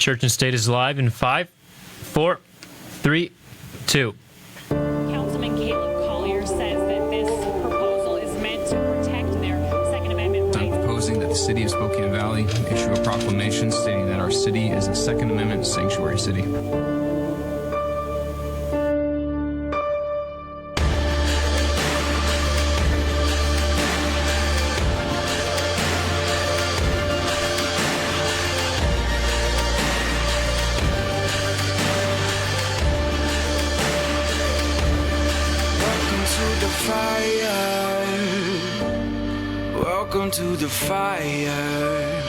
Church and State is live in 5, 4, 3, 2. Councilman Caleb Collier says that this proposal is meant to protect their Second Amendment rights. I'm proposing that the city of Spokane Valley issue a proclamation stating that our city is a Second Amendment sanctuary city. Welcome to the fire.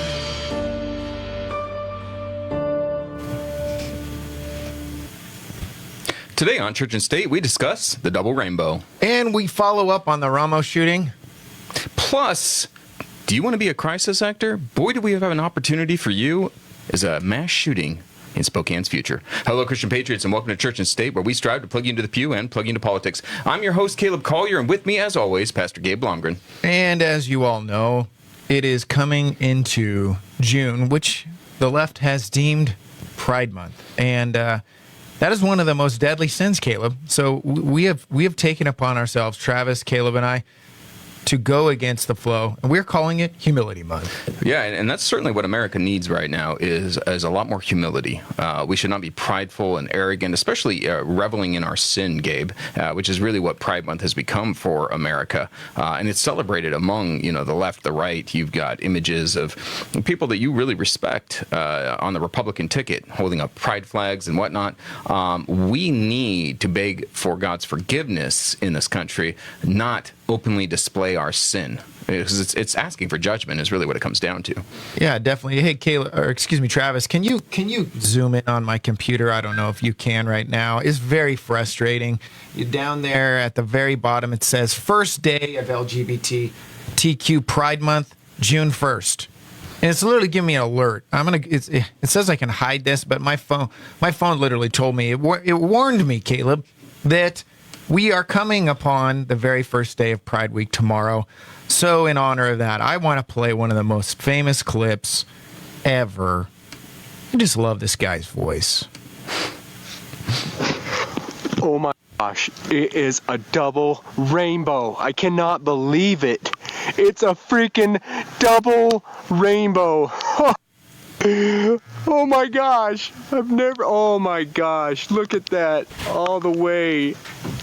Today on Church and State, we discuss the double rainbow. And we follow up on the Ramos shooting. Plus, do you want to be a crisis actor? Boy, do we have an opportunity for you as a mass shooting in Spokane's future. Hello, Christian Patriots, and welcome to Church and State, where we strive to plug you into the pew and plug you into politics. I'm your host, Caleb Collier, and with me, as always, Pastor Gabe Blomgren. And as you all know, it is coming into June, which the left has deemed Pride Month. And that is one of the most deadly sins, Caleb. So we have taken upon ourselves, Travis, Caleb, and I, to go against the flow, and we're calling it Humility Month. Yeah, and that's certainly what America needs right now is a lot more humility. We should not be prideful and arrogant, especially reveling in our sin, Gabe, which is really what Pride Month has become for America. And it's celebrated among, the left, the right. You've got images of people that you really respect on the Republican ticket holding up pride flags and whatnot. We need to beg for God's forgiveness in this country, not openly display our sin, because it's asking for judgment is really what it comes down to. Yeah, definitely. Hey, Travis, can you zoom in on my computer? I don't know if you can right now. It's very frustrating. You're down there at the very bottom. It says first day of LGBTQ Pride Month, June 1st. And it's literally giving me an alert. It says I can hide this, but my phone literally told me, it warned me, Caleb, that we are coming upon the very first day of Pride Week tomorrow. So in honor of that, I want to play one of the most famous clips ever. I just love this guy's voice. Oh my gosh, it is a double rainbow. I cannot believe it. It's a freaking double rainbow. Oh my gosh, oh my gosh, look at that, all the way,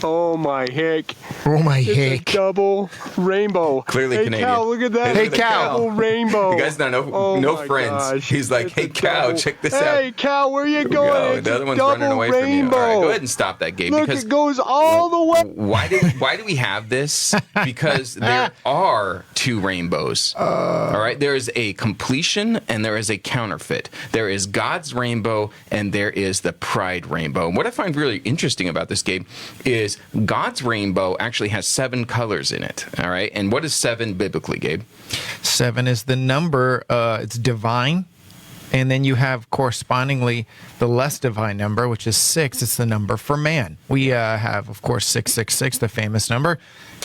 oh my heck. Oh my it's heck. A double rainbow. Clearly hey, Canadian. Cal, look at that. Hey, Cal. Double rainbow. You guys don't know, no friends. Gosh. He's like, hey, Cal, check this out. Hey, Cal, where you going? The other one's running away from you. All right, go ahead and stop that, Gabe. Look, because it goes all the way. Why do we have this? Because there are two rainbows. All right, there is a completion and there is a counterfeit. There is God's rainbow and there is the Pride rainbow. And what I find really interesting about this, Gabe, is God's rainbow actually has 7 colors in it. All right, and what is 7 biblically, Gabe? 7 is the number. It's divine. And then you have correspondingly the less divine number, which is 6. It's the number for man. We have, of course, 666, the famous number,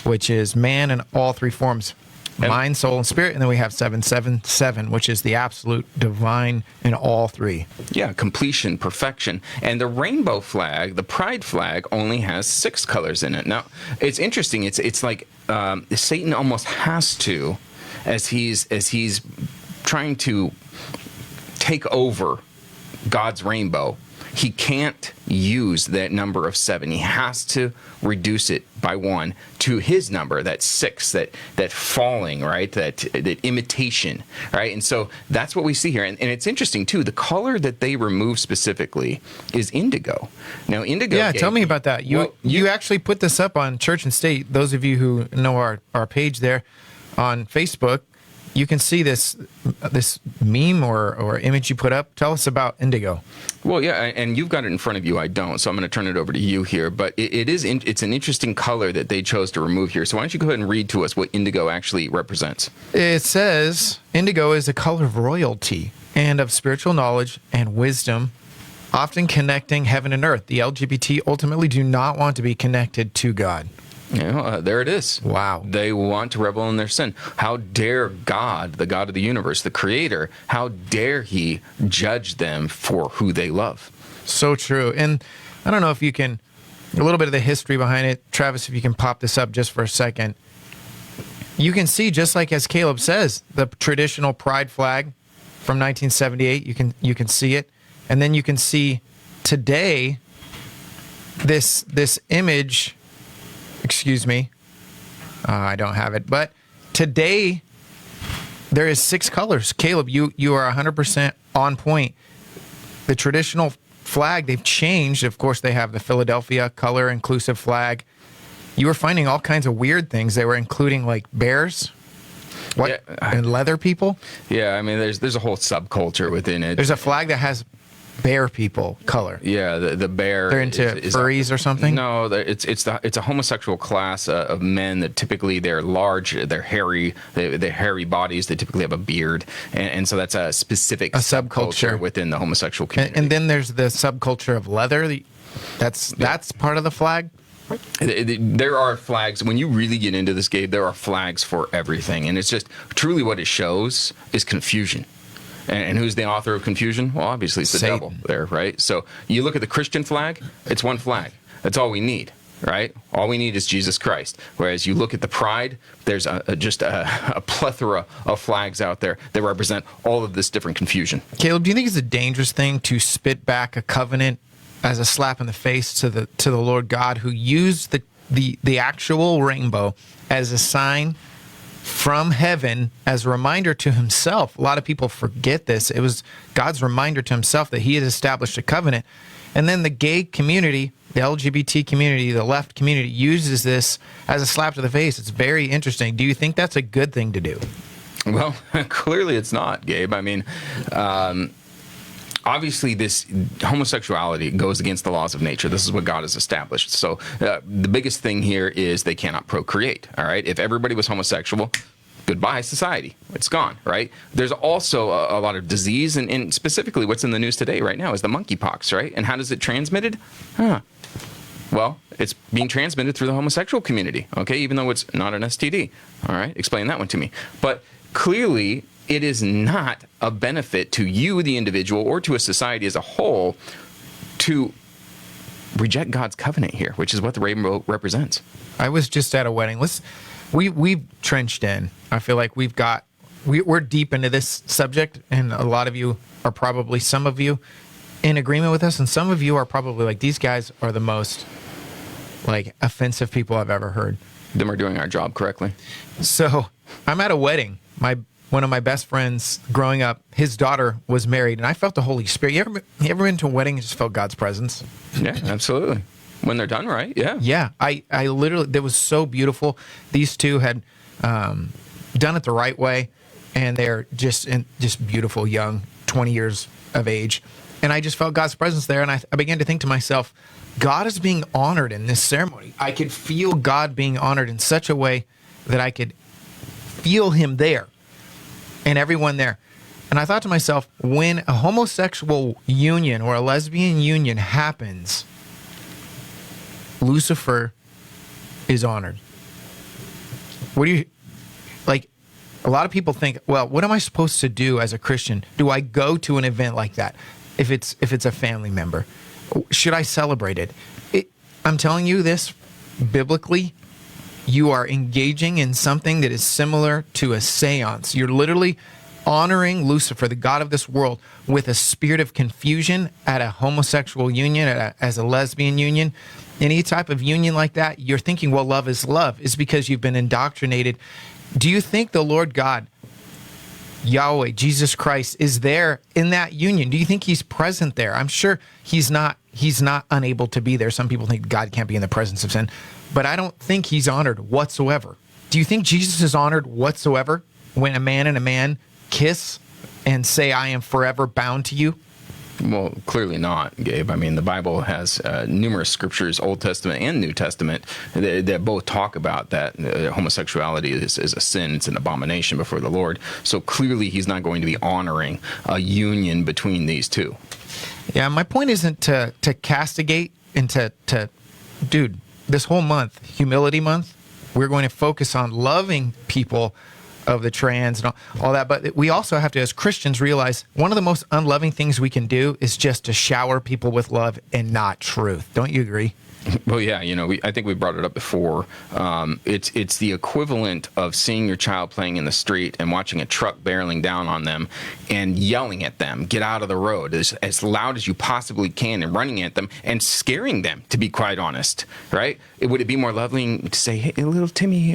which is man in all 3 forms. Mind, soul, and spirit. And then we have 777, which is the absolute divine in all 3. Yeah, completion, perfection. And the rainbow flag, the pride flag, only has 6 colors in it. Now, it's interesting. It's like Satan almost has to, as he's trying to take over God's rainbow, he can't use that number of 7. He has to reduce it by 1 to his number, that 6, that falling, right? That imitation, right? And so that's what we see here. And it's interesting, too. The color that they remove specifically is indigo. Now, indigo... Yeah, tell me about that. You actually put this up on Church and State. Those of you who know our page there on Facebook, you can see this meme or image you put up. Tell us about indigo. Well, yeah, and you've got it in front of you. I don't, so I'm going to turn it over to you here. But it's an interesting color that they chose to remove here. So why don't you go ahead and read to us what indigo actually represents? It says indigo is a color of royalty and of spiritual knowledge and wisdom, often connecting heaven and earth. The LGBT ultimately do not want to be connected to God. There it is. Wow. They want to revel in their sin. How dare God, the God of the universe, the creator, how dare he judge them for who they love? So true. And I don't know if you can, a little bit of the history behind it. Travis, if you can pop this up just for a second. You can see, just like as Caleb says, the traditional pride flag from 1978. You can see it. And then you can see today this image. Excuse me. I don't have it. But today, there is 6 colors. Caleb, you are 100% on point. The traditional flag, they've changed. Of course, they have the Philadelphia color inclusive flag. You were finding all kinds of weird things. They were including like bears, and leather people. Yeah, I mean, there's a whole subculture within it. There's a flag that has bear people color. Yeah, the bear. They're into furries or something. No, it's a homosexual class of men that typically they're large, they're hairy, they're hairy bodies. They typically have a beard, and so that's a specific subculture within the homosexual community. And then there's the subculture of leather. That's part of the flag. There are flags. When you really get into this, Gabe, there are flags for everything, and it's just truly what it shows is confusion. And who's the author of confusion? Well, obviously it's the Satan. devil there, right? So you look at the Christian flag, it's one flag. That's all we need, right? All we need is Jesus Christ. Whereas you look at the pride, there's just a plethora of flags out there that represent all of this different confusion. Caleb, do you think it's a dangerous thing to spit back a covenant as a slap in the face to the Lord God, who used the actual rainbow as a sign from heaven, as a reminder to himself? A lot of people forget this. It was God's reminder to himself that he had established a covenant. And then the gay community, the LGBT community, the left community uses this as a slap to the face. It's very interesting. Do you think that's a good thing to do? Well, clearly it's not, Gabe. I mean, obviously this homosexuality goes against the laws of nature. This is what God has established. So the biggest thing here is they cannot procreate. All right. If everybody was homosexual, goodbye society. It's gone. Right. There's also a lot of disease, and specifically what's in the news today right now is the monkeypox. Right. And how does it transmitted? Well, it's being transmitted through the homosexual community. Okay. Even though it's not an STD. All right. Explain that one to me. But clearly, it is not a benefit to you, the individual, or to a society as a whole to reject God's covenant here, which is what the rainbow represents. I was just at a wedding. We've trenched in. I feel like we're deep into this subject, and a lot of you are probably, some of you, in agreement with us, and some of you are probably like, these guys are the most like offensive people I've ever heard. Then we're doing our job correctly. So I'm at a wedding. One of my best friends growing up, his daughter was married, and I felt the Holy Spirit. You ever been to a wedding and just felt God's presence? Yeah, absolutely. When they're done right, yeah. Yeah, I literally, that was so beautiful. These two had done it the right way, and they're just beautiful, young, 20 years of age. And I just felt God's presence there, and I began to think to myself, God is being honored in this ceremony. I could feel God being honored in such a way that I could feel him there. And everyone there. And I thought to myself, when a homosexual union or a lesbian union happens, Lucifer is honored. What do you, like, a lot of people think, well, what am I supposed to do as a Christian? Do I go to an event like that if it's a family member? Should I celebrate it? I'm telling you this, biblically, you are engaging in something that is similar to a seance. You're literally honoring Lucifer, the god of this world, with a spirit of confusion at a homosexual union, as a lesbian union. Any type of union like that, you're thinking, well, love is love. It's because you've been indoctrinated. Do you think the Lord God, Yahweh, Jesus Christ, is there in that union? Do you think he's present there? I'm sure he's not unable to be there. Some people think God can't be in the presence of sin. But I don't think he's honored whatsoever. Do you think Jesus is honored whatsoever when a man and a man kiss and say, I am forever bound to you? Well, clearly not, Gabe. I mean, the Bible has numerous scriptures, Old Testament and New Testament, that both talk about that homosexuality is a sin. It's an abomination before the Lord. So clearly he's not going to be honoring a union between these two. Yeah, my point isn't to castigate and to dude, this whole month, Humility Month, we're going to focus on loving people of the trans and all that. But we also have to, as Christians, realize one of the most unloving things we can do is just to shower people with love and not truth. Don't you agree? Well, yeah, I think we brought it up before. It's the equivalent of seeing your child playing in the street and watching a truck barreling down on them and yelling at them, get out of the road as loud as you possibly can, and running at them and scaring them, to be quite honest, right? Would it be more loving to say, hey, little Timmy,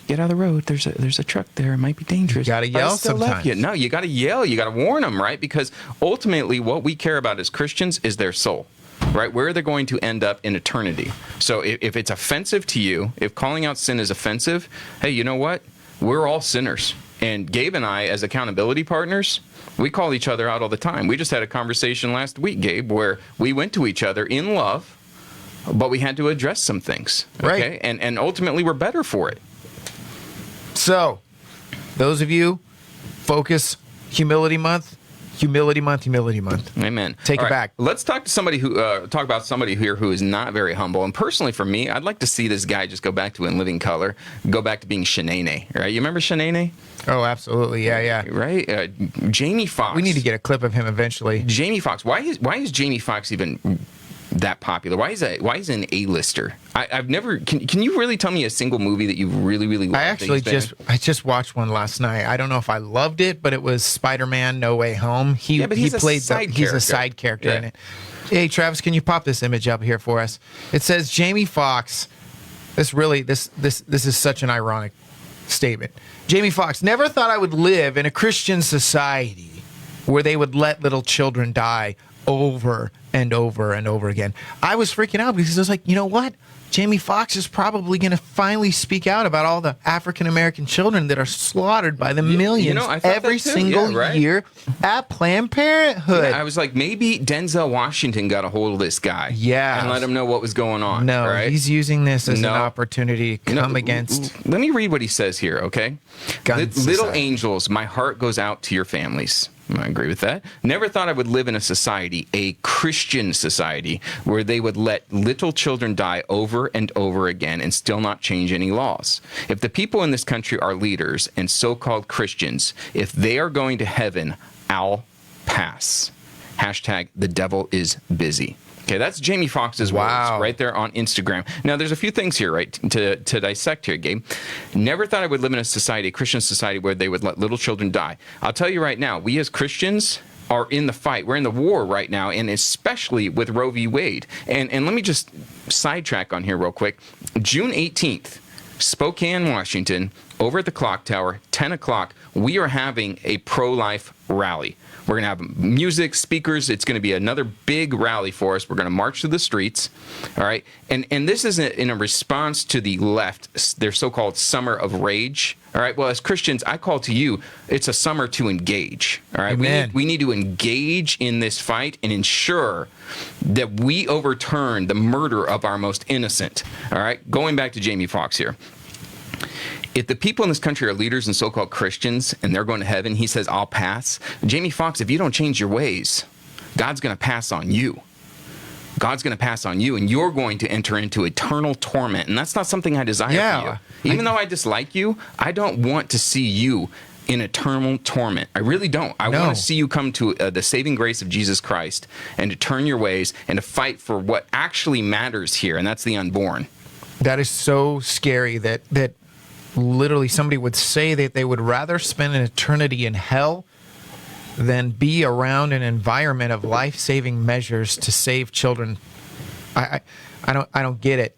get out of the road. There's a truck there. It might be dangerous. You got to yell sometimes. No, you got to yell. You got to warn them, right? Because ultimately what we care about as Christians is their soul. Right, where they're going to end up in eternity. So if it's offensive to you, if calling out sin is offensive, hey, you know what? We're all sinners. And Gabe and I, as accountability partners, we call each other out all the time. We just had a conversation last week, Gabe, where we went to each other in love, but we had to address some things. Okay? Right. And ultimately, we're better for it. So, those of you, focus Humility Month. Humility Month, Humility Month. Amen. Take All it back. Let's talk to somebody who talk about somebody here who is not very humble. And personally, for me, I'd like to see this guy just go back to In Living Color, go back to being Shanae. Right? You remember Shanae? Oh, absolutely. Yeah. Right. Jamie Foxx. We need to get a clip of him eventually. Jamie Foxx. Why is Jamie Foxx even that popular? Why is an A-lister? I've never. Can you really tell me a single movie that you really loved? I just watched one last night. I don't know if I loved it, but it was Spider-Man: No Way Home. He's a side character in it. Hey, Travis, can you pop this image up here for us? It says Jamie Foxx. This is such an ironic statement. Jamie Foxx: never thought I would live in a Christian society where they would let little children die over and over and over again. I was freaking out because I was like, you know what? Jamie Foxx is probably going to finally speak out about all the African-American children that are slaughtered by the millions every single year at Planned Parenthood. Yeah, I was like, maybe Denzel Washington got a hold of this guy and let him know what was going on. No, right? He's using this as an opportunity to come against. Let me read what he says here, okay? Little society. angels, my heart goes out to your families. I agree with that. Never thought I would live in a society, a Christian society, where they would let little children die over and over again and still not change any laws. If the people in this country are leaders and so-called Christians, if they are going to heaven, I'll pass. Hashtag the devil is busy. Okay, that's Jamie Foxx's words right there on Instagram. Now, there's a few things here, right, to dissect here, Gabe. Never thought I would live in a society, a Christian society, where they would let little children die. I'll tell you right now, we as Christians are in the fight. We're in the war right now, and especially with Roe v. Wade. And let me just sidetrack on here real quick. June 18th, Spokane, Washington, over at the Clock Tower, 10 o'clock, we are having a pro-life rally. We're going to have music, speakers. It's going to be another big rally for us. We're going to march through the streets, all right? And this is in a response to the left, their so-called summer of rage, all right? Well, as Christians, I call to you, it's a summer to engage, all right? Amen. We need to engage in this fight and ensure that we overturn the murder of our most innocent, all right? Going back to Jamie Foxx here. If the people in this country are leaders and so-called Christians and they're going to heaven, he says, I'll pass. Jamie Foxx, if you don't change your ways, God's going to pass on you. God's going to pass on you, and you're going to enter into eternal torment. And that's not something I desire for you. Even though I dislike you, I don't want to see you in eternal torment. I really don't. I want to see you come to the saving grace of Jesus Christ and to turn your ways and to fight for what actually matters here, and that's the unborn. That is so scary that literally somebody would say that they would rather spend an eternity in hell than be around an environment of life-saving measures to save children. I don't get it.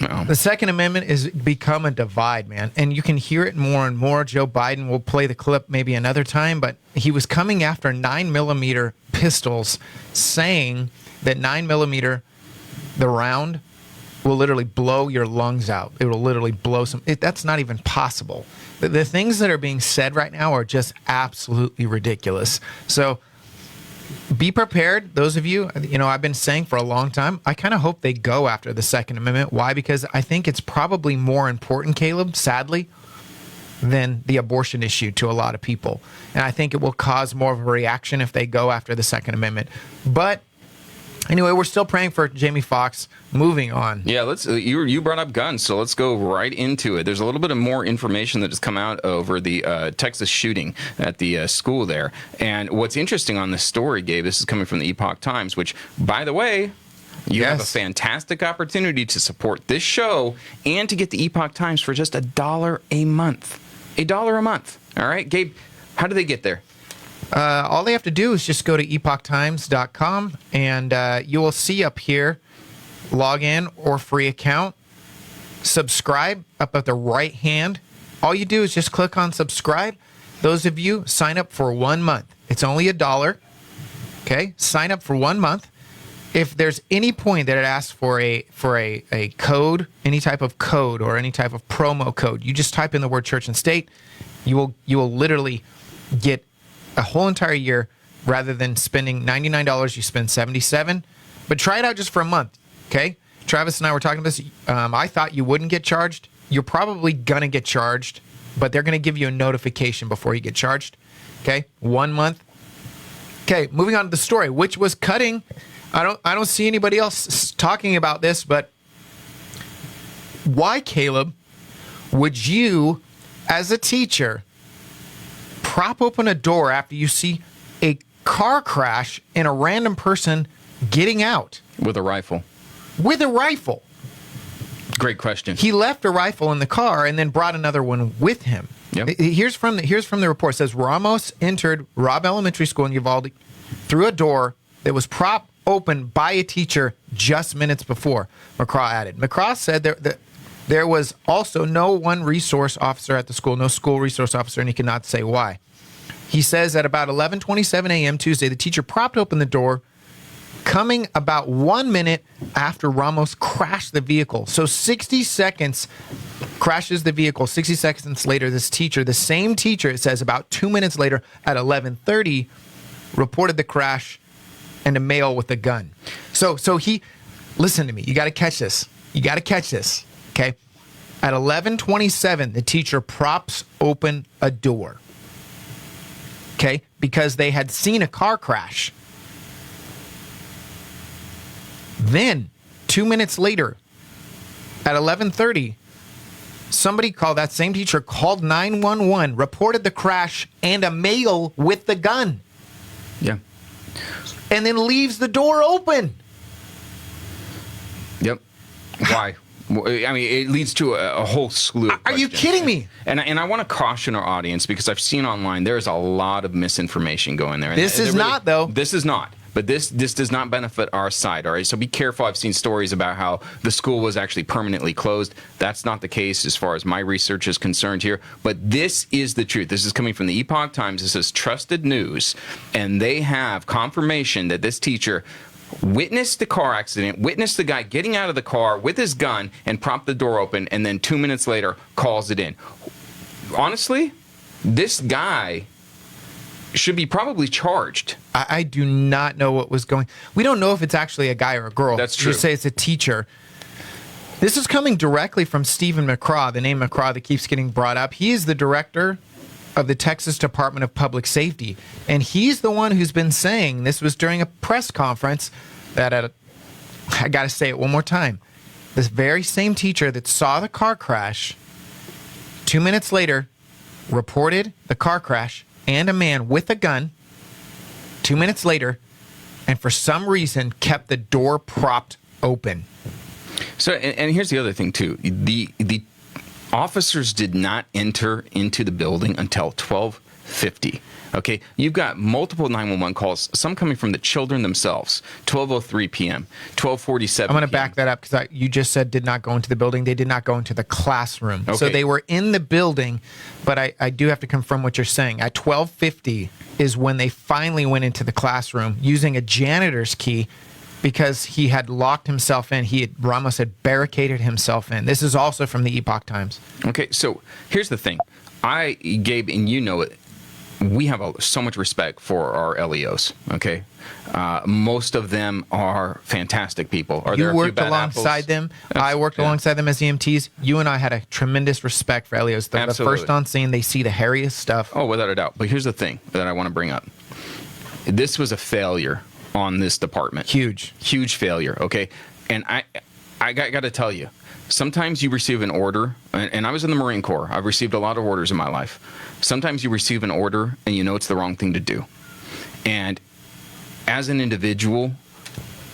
No. The Second Amendment has become a divide, man, and you can hear it more and more. Joe Biden will play the clip maybe another time, but he was coming after 9mm pistols, saying that 9mm, the round, will literally blow your lungs out. It will literally blow that's not even possible. The things that are being said right now are just absolutely ridiculous. So be prepared. Those of you, I've been saying for a long time, I kind of hope they go after the Second Amendment. Why? Because I think it's probably more important, Caleb, sadly, than the abortion issue to a lot of people. And I think it will cause more of a reaction if they go after the Second Amendment. But Anyway, we're still praying for Jamie Foxx. Moving on. Yeah, let's. You brought up guns, so let's go right into it. There's a little bit of more information that has come out over the Texas shooting at the school there. And what's interesting on this story, Gabe, this is coming from the Epoch Times, which, by the way, you have a fantastic opportunity to support this show and to get the Epoch Times for just $1 a month. $1 a month. All right, Gabe, how do they get there? All they have to do is just go to epochtimes.com, and you will see up here, log in or free account, subscribe up at the right hand. All you do is just click on subscribe. Those of you sign up for 1 month. It's only $1. Okay, sign up for 1 month. If there's any point that it asks for a code, any type of code or any type of promo code, you just type in the word church and state. You will literally get a whole entire year. Rather than spending $99, you spend $77. But try it out just for a month. Okay, Travis and I were talking about this. I thought you wouldn't get charged. You're probably gonna get charged, but they're gonna give you a notification before you get charged. Okay, 1 month. Okay, moving on to the story, which was cutting. I don't see anybody else talking about this, but why, Caleb, would you, as a teacher, prop open a door after you see a car crash and a random person getting out? With a rifle. With a rifle. Great question. He left a rifle in the car and then brought another one with him. Yep. Here's from the report. It says Ramos entered Robb Elementary School in Uvalde through a door that was propped open by a teacher just minutes before, McCraw added. McCraw said there was also no one resource officer at the school, no school resource officer, and he cannot say why. He says at about 11:27 a.m. Tuesday, the teacher propped open the door, coming about 1 minute after Ramos crashed the vehicle. So 60 seconds crashes the vehicle. 60 seconds later, this teacher, the same teacher, it says about 2 minutes later at 11:30, reported the crash and a male with a gun. So he, listen to me, you got to catch this. You got to catch this, okay? At 11:27, the teacher props open a door, okay? Because they had seen a car crash. Then, 2 minutes later, at 11:30, somebody called, that same teacher called 911, reported the crash and a male with the gun. Yeah. And then leaves the door open. Yep. Why? I mean, it leads to a whole slew of Are you questions. kidding me? And I want to caution our audience, because I've seen online there's a lot of misinformation going there. This is not, though. This is not. But this does not benefit our side, all right? So be careful. I've seen stories about how the school was actually permanently closed. That's not the case as far as my research is concerned here. But this is the truth. This is coming from the Epoch Times. This is trusted news. And they have confirmation that this teacher witnessed the car accident, witnessed the guy getting out of the car with his gun and propped the door open, and then 2 minutes later calls it in. Honestly, this guy should be probably charged. I do not know what was going. We don't know if it's actually a guy or a girl. That's true. You say it's a teacher. This is coming directly from Stephen McCraw, the name McCraw that keeps getting brought up. He is the director of the Texas Department of Public Safety, and he's the one who's been saying, this was during a press conference, that I got to say it one more time, this very same teacher that saw the car crash 2 minutes later reported the car crash and a man with a gun 2 minutes later, and for some reason kept the door propped open. So, and here's the other thing too. The officers did not enter into the building until 12:50. Okay, you've got multiple 911 calls, some coming from the children themselves. 12:03 p.m., 12:47. I'm going to back that up, because you just said did not go into the building. They did not go into the classroom. Okay. So they were in the building, but I do have to confirm what you're saying. At 12:50 is when they finally went into the classroom using a janitor's key, because he had locked himself in. Ramos had barricaded himself in. This is also from the Epoch Times. Okay, so here's the thing. Gabe, and you know it, we have so much respect for our LEOs, okay? Most of them are fantastic people. Are there You a few worked bad alongside apples? them. I worked alongside them as EMTs. You and I had a tremendous respect for LEOs. They're the Absolutely. first on scene. They see the hairiest stuff. Oh, without a doubt. But here's the thing that I want to bring up. This was a failure on this department. Huge failure. Okay, and I got to tell you, sometimes you receive an order, and I was in the Marine Corps. I've received a lot of orders in my life. Sometimes you receive an order and you know it's the wrong thing to do, and as an individual,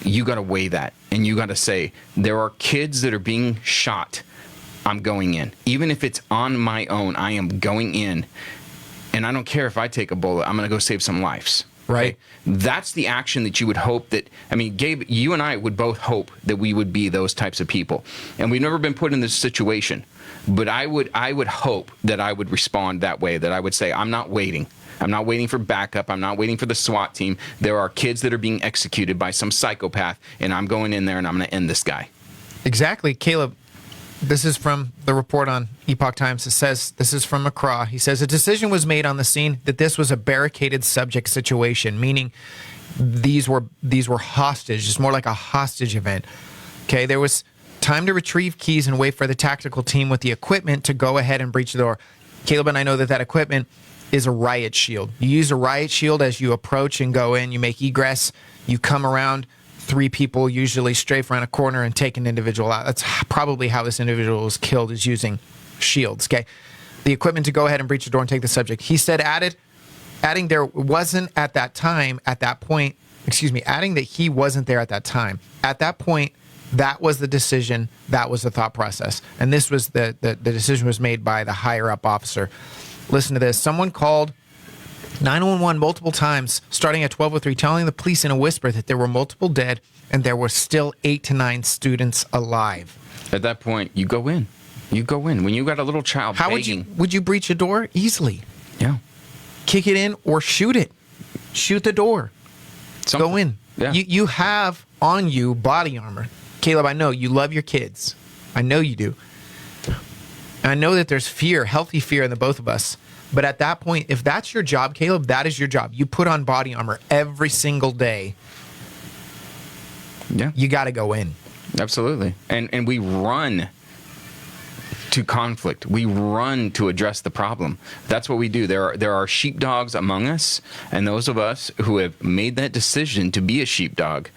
you got to weigh that, and you got to say, there are kids that are being shot. I'm going in. Even if it's on my own, I am going in. And I don't care if I take a bullet. I'm going to go save some lives. Right. Okay? That's the action that you would hope that, I mean, Gabe, you and I would both hope that we would be those types of people. And we've never been put in this situation. But I would hope that I would respond that way, that I would say, I'm not waiting. I'm not waiting for backup. I'm not waiting for the SWAT team. There are kids that are being executed by some psychopath, and I'm going in there and I'm going to end this guy. Exactly. Caleb, this is from the report on Epoch Times. It says, this is from McCraw. He says, a decision was made on the scene that this was a barricaded subject situation, meaning these were hostage. It's more like a hostage event. Okay, there was time to retrieve keys and wait for the tactical team with the equipment to go ahead and breach the door. Caleb and I know that equipment is a riot shield. You use a riot shield as you approach and go in. You make egress. You come around. 3 people usually strafe around a corner and take an individual out. That's probably how this individual was killed, is using shields. Okay, the equipment to go ahead and breach the door and take the subject. He said, adding there wasn't at that time, at that point, adding that he wasn't there at that time. At that point, that was the decision. That was the thought process. And this was the decision was made by the higher up officer. Listen to this. Someone called 911 multiple times, starting at 12:03, telling the police in a whisper that there were multiple dead and there were still 8 to 9 students alive. At that point, you go in. You go in. When you got a little child How begging. would you breach a door? Easily. Yeah. Kick it in or shoot it. Shoot the door. Something. Go in. Yeah. You have on you body armor. Caleb, I know you love your kids. I know you do. I know that there's fear, healthy fear in the both of us. But at that point, if that's your job, Caleb, that is your job. You put on body armor every single day. Yeah. You got to go in. Absolutely. And we run to conflict. We run to address the problem. That's what we do. There are sheepdogs among us, and those of us who have made that decision to be a sheepdog,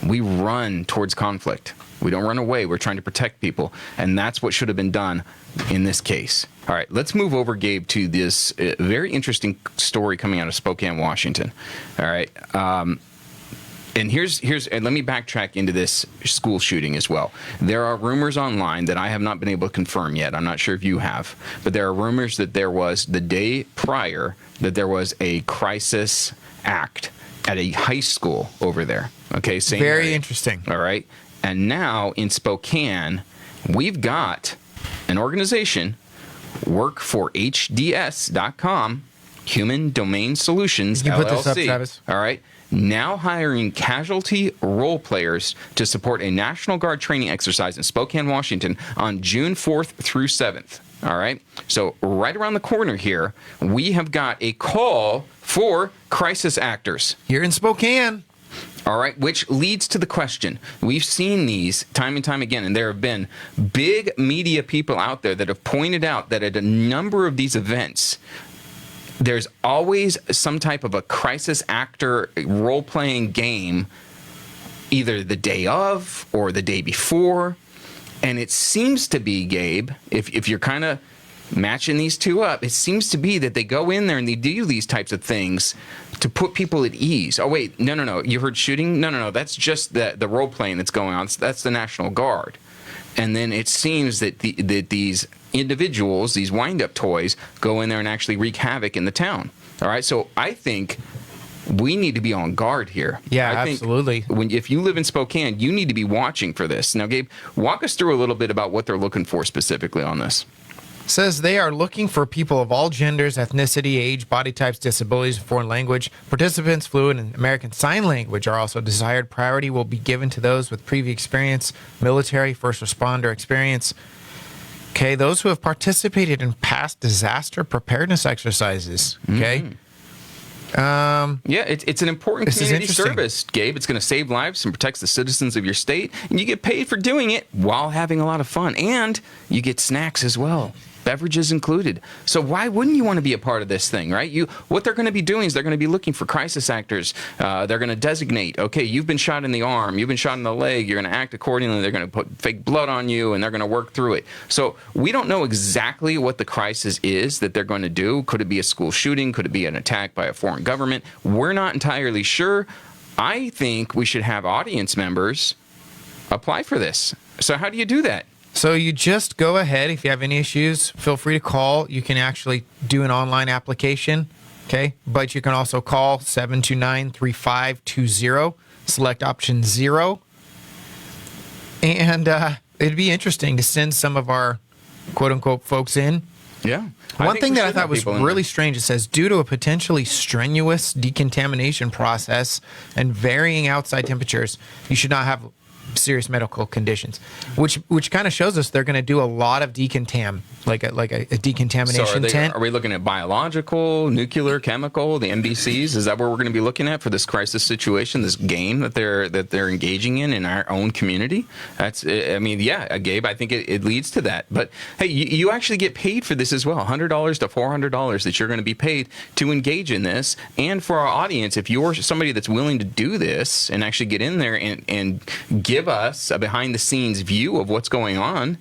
we run towards conflict. We don't run away. We're trying to protect people, and that's what should have been done in this case. All right, let's move over, Gabe, to this very interesting story coming out of Spokane, Washington. All right, and here's and let me backtrack into this school shooting as well. There are rumors online that I have not been able to confirm yet. I'm not sure if you have, but there are rumors that there was the day prior that there was a crisis act at a high school over there. Okay, same Very area. interesting. All right, and now in Spokane, we've got an organization, work for HDS.com, Human Domain Solutions, Can you LLC. put this up, Travis? All right. Now hiring casualty role players to support a National Guard training exercise in Spokane, Washington on June 4th through 7th. All right. So right around the corner here, we have got a call for crisis actors. Here in Spokane. All right, which leads to the question. We've seen these time and time again, and there have been big media people out there that have pointed out that at a number of these events, there's always some type of a crisis actor role-playing game, either the day of or the day before. And it seems to be, Gabe, if you're kind of matching these two up, it seems to be that they go in there and they do these types of things to put people at ease. Oh, wait, no. You heard shooting? No. That's just the role-playing that's going on. That's the National Guard. And then it seems that that these individuals, these wind-up toys, go in there and actually wreak havoc in the town. All right? So I think we need to be on guard here. Yeah, I think absolutely. if you live in Spokane, you need to be watching for this. Now, Gabe, walk us through a little bit about what they're looking for specifically on this. Says they are looking for people of all genders, ethnicity, age, body types, disabilities, foreign language. Participants fluent in American Sign Language are also desired. Priority will be given to those with previous experience, military, first responder experience. Okay, those who have participated in past disaster preparedness exercises. Okay. Yeah, it's an important This is community interesting. service, Gabe. It's going to save lives and protects the citizens of your state, and you get paid for doing it while having a lot of fun, and you get snacks as well. beverages included. So why wouldn't you want to be a part of this thing, right? What they're going to be doing is they're going to be looking for crisis actors. They're going to designate, okay, you've been shot in the arm, you've been shot in the leg, you're going to act accordingly, they're going to put fake blood on you, and they're going to work through it. So we don't know exactly what the crisis is that they're going to do. Could it be a school shooting? Could it be an attack by a foreign government? We're not entirely sure. I think we should have audience members apply for this. So how do you do that? So you just go ahead. If you have any issues, feel free to call. You can actually do an online application, okay? But you can also call 729-3520, select option 0. And it'd be interesting to send some of our quote-unquote folks in. Yeah. One thing that I thought was really strange, it says, due to a potentially strenuous decontamination process and varying outside temperatures, you should not have serious medical conditions, which kind of shows us they're going to do a lot of decontam, like a decontamination tent. Are we looking at biological, nuclear, chemical, the NBCs? Is that what we're going to be looking at for this crisis situation, this game that they're engaging in our own community? Gabe, I think it leads to that. But hey, you actually get paid for this as well, $100 to $400 that you're going to be paid to engage in this. And for our audience, if you're somebody that's willing to do this and actually get in there and give us a behind-the-scenes view of what's going on,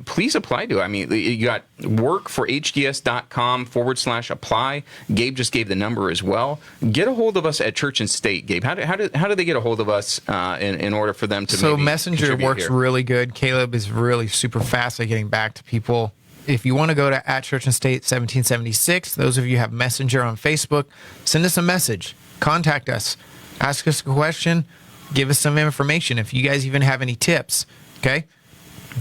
please apply to it. I mean, you got workforhds.com/apply. Gabe just gave the number as well. Get a hold of us at Church and State, Gabe. How do they get a hold of us in order for them to So Messenger works really good. Caleb is really super fast at getting back to people. If you want to go to at Church and State 1776, those of you who have Messenger on Facebook, send us a message. Contact us. Ask us a question. Give us some information. If you guys even have any tips, okay?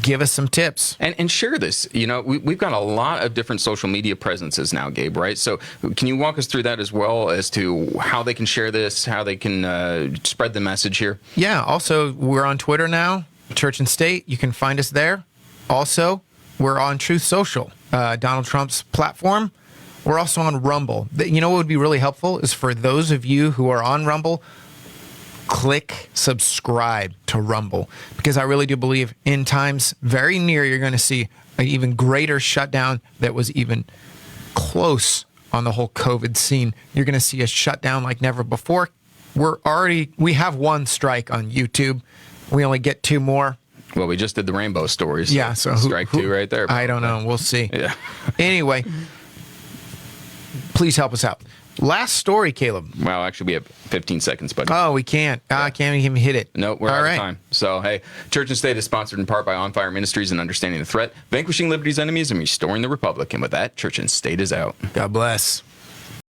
Give us some tips. And share this. You know, we've got a lot of different social media presences now, Gabe, right? So can you walk us through that as well as to how they can share this, how they can spread the message here? Yeah. Also, we're on Twitter now, Church and State. You can find us there. Also, we're on Truth Social, Donald Trump's platform. We're also on Rumble. You know what would be really helpful is for those of you who are on Rumble, click subscribe to Rumble, because I really do believe in times very near you're going to see an even greater shutdown that was even close on the whole COVID scene. You're going to see a shutdown like never before. We have one strike on YouTube. We only get 2 more. Well, we just did the rainbow stories. Yeah, so strike 2 right there. I don't know. We'll see. Yeah. Anyway, please help us out. Last story, Caleb. Well, actually, we have 15 seconds, buddy. Oh, we can't. I can't even hit it. No, we're out of time. So, hey, Church and State is sponsored in part by On Fire Ministries and Understanding the Threat, Vanquishing Liberty's Enemies and Restoring the Republic. And with that, Church and State is out. God bless.